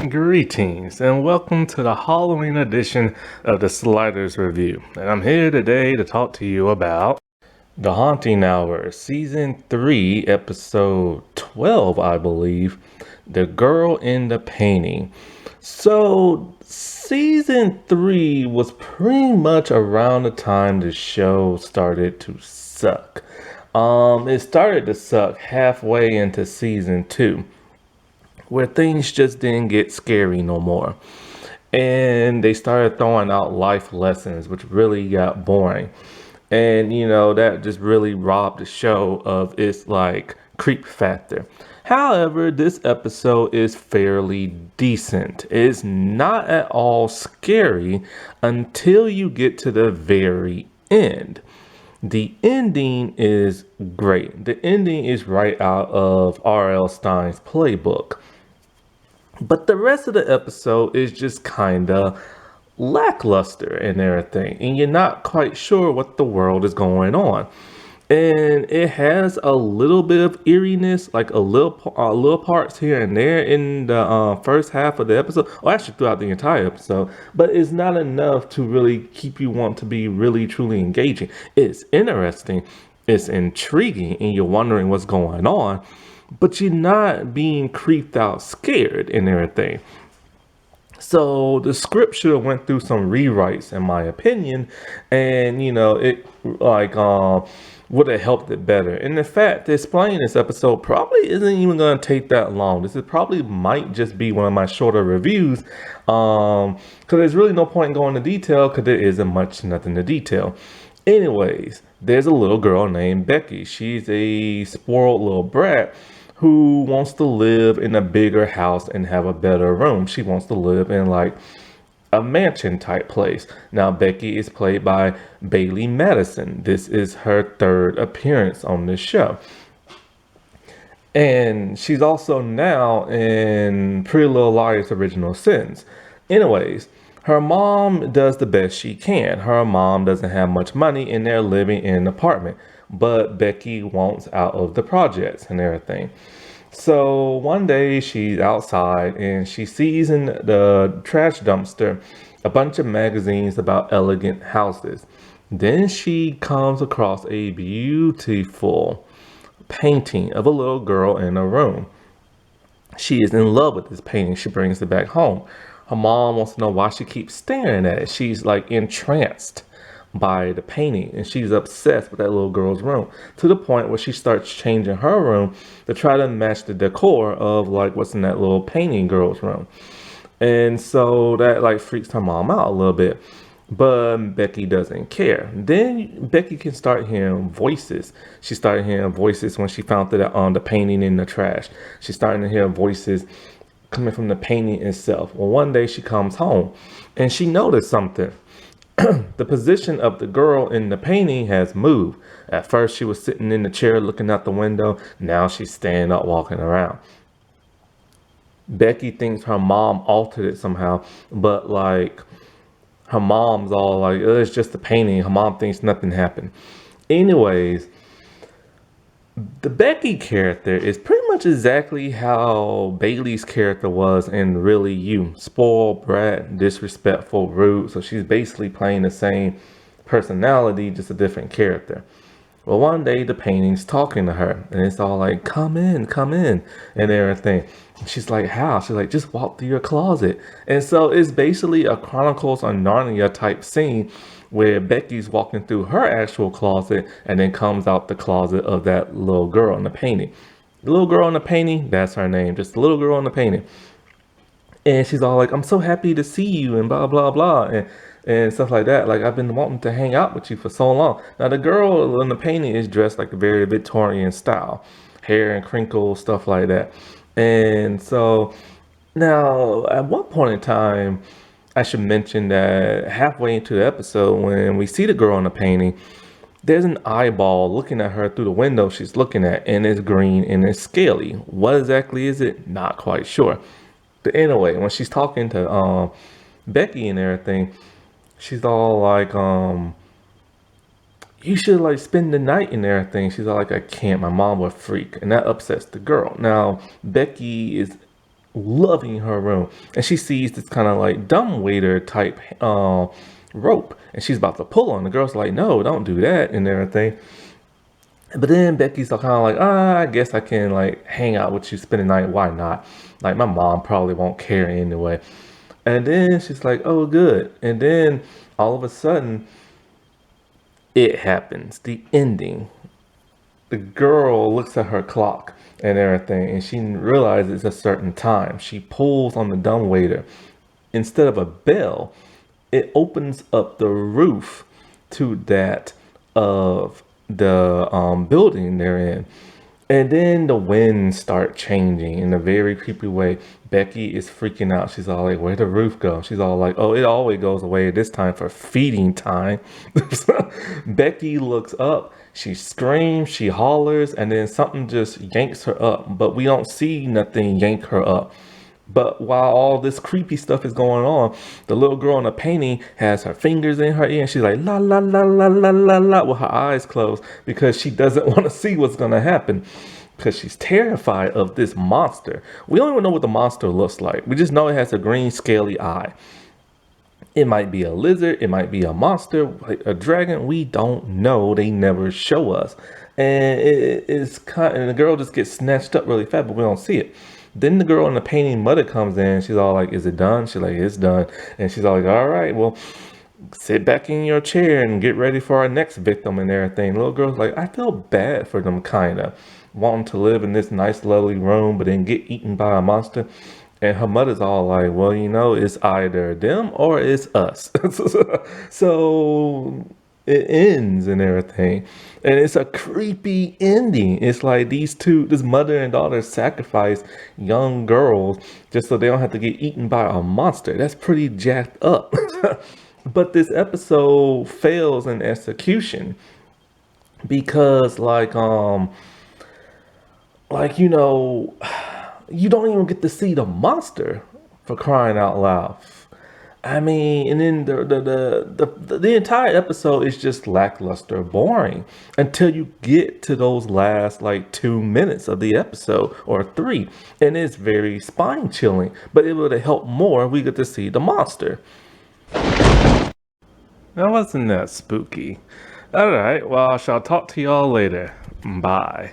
Greetings and welcome to the Halloween edition of the Sliders Review. And I'm here today to talk to you about The Haunting Hour, Season 3, Episode 12, I believe, The Girl in the Painting. So, Season 3 was pretty much around the time the show started to suck. It started to suck halfway into Season 2, where things just didn't get scary no more. And they started throwing out life lessons, which really got boring. And that just really robbed the show of its creep factor. However, this episode is fairly decent. It's not at all scary until you get to the very end. The ending is great. The ending is right out of R.L. Stine's playbook. But the rest of the episode is just kinda lackluster and everything, and you're not quite sure what the world is going on. And it has a little bit of eeriness, like a little parts here and there in the first half of the episode, or actually throughout the entire episode. But it's not enough to really keep you want to be really truly engaging. It's interesting, it's intriguing, and you're wondering what's going on, but you're not being creeped out scared and everything. So the script should have went through some rewrites in my opinion, and it would have helped it better. And in fact, explaining this episode probably isn't even going to take that long. This is probably might just be one of my shorter reviews, because there's really no point in going into detail because there isn't nothing to detail. Anyways, there's a little girl named Becky. She's a spoiled little brat who wants to live in a bigger house and have a better room. She wants to live in a mansion type place. Now, Becky is played by Bailey Madison. This is her third appearance on this show. And she's also now in Pretty Little Liars Original Sins. Anyways, her mom does the best she can. Her mom doesn't have much money and they're living in an apartment. But Becky wants out of the projects and everything. So one day she's outside and she sees in the trash dumpster a bunch of magazines about elegant houses. Then she comes across a beautiful painting of a little girl in a room. She is in love with this painting. She brings it back home. Her mom wants to know why she keeps staring at it. She's entranced by the painting and she's obsessed with that little girl's room, to the point where she starts changing her room to try to match the decor of what's in that little painting girl's room. And so that freaks her mom out a little bit, but Becky doesn't care. Then Becky can start hearing voices. She started hearing voices when she found that on the painting in the trash. She's starting to hear voices coming from the painting itself. Well, one day she comes home and she noticed something. The position of the girl in the painting has moved. At first she was sitting in the chair looking out the window. Now she's standing up walking around. Becky thinks her mom altered it somehow, but her mom's all oh, it's just a painting. Her mom thinks nothing happened. Anyways, the Becky character is pretty much exactly how Bailey's character was in Really You. Spoiled brat, disrespectful, rude. So she's basically playing the same personality, just a different character. Well, one day the painting's talking to her and it's all come in, and everything. And she's like, how? She's like, just walk through your closet. And so it's basically a Chronicles of Narnia type scene where Becky's walking through her actual closet and then comes out the closet of that little girl in the painting. The little girl in the painting, that's her name, just the little girl in the painting. And she's all I'm so happy to see you and blah, blah, blah. And stuff like that. I've been wanting to hang out with you for so long. Now, the girl in the painting is dressed a very Victorian style. Hair and crinkles, stuff like that. And so, now, at one point in time, I should mention that halfway into the episode, when we see the girl in the painting, there's an eyeball looking at her through the window she's looking at, and it's green and it's scaly. What exactly is it? Not quite sure. But anyway, when she's talking to Becky and everything, she's all you should spend the night and everything. She's all I can't. My mom would freak, and that upsets the girl. Now, Becky is loving her room, and she sees this kind of like dumbwaiter type rope, and she's about to pull on. The girl's like, "No, don't do that," and everything. But then Becky's kind of like, I guess I can like hang out with you, spend the night. Why not? Like my mom probably won't care anyway. And then she's like, oh, good. And then all of a sudden, it happens. The ending. The girl looks at her clock and everything, and she realizes it's a certain time. She pulls on the dumbwaiter. Instead of a bell, it opens up the roof to that of the building they're in. And then the winds start changing in a very creepy way. Becky is freaking out. She's all like, where'd the roof go? She's all like, oh, it always goes away this time for feeding time. Becky looks up. She screams, she hollers, and then something just yanks her up. But we don't see nothing yank her up. But while all this creepy stuff is going on, the little girl in the painting has her fingers in her ear and she's like la la la la la la la with her eyes closed because she doesn't want to see what's going to happen because she's terrified of this monster. We don't even know what the monster looks like. We just know it has a green scaly eye. It might be a lizard, it might be a monster, like a dragon. We don't know. They never show us. And it's kind of, and the girl just gets snatched up really fast, but we don't see it. Then the girl in the painting mother comes in. She's all like, is it done? She's like, it's done. And she's all like, all right, well, sit back in your chair and get ready for our next victim and everything. The little girl's like, I feel bad for them, kind of wanting to live in this nice, lovely room, but then get eaten by a monster. And her mother's all like, well, you know, it's either them or it's us. So it ends and everything. And it's a creepy ending. It's like this mother and daughter sacrifice young girls just so they don't have to get eaten by a monster. That's pretty jacked up. But this episode fails in execution because you know, you don't even get to see the monster, for crying out loud. I mean, and then the entire episode is just lackluster, boring until you get to those last like 2 minutes of the episode or three, and it's very spine chilling. But it would have helped more if we get to see the monster. That wasn't that spooky. All right, well, I shall talk to y'all later. Bye.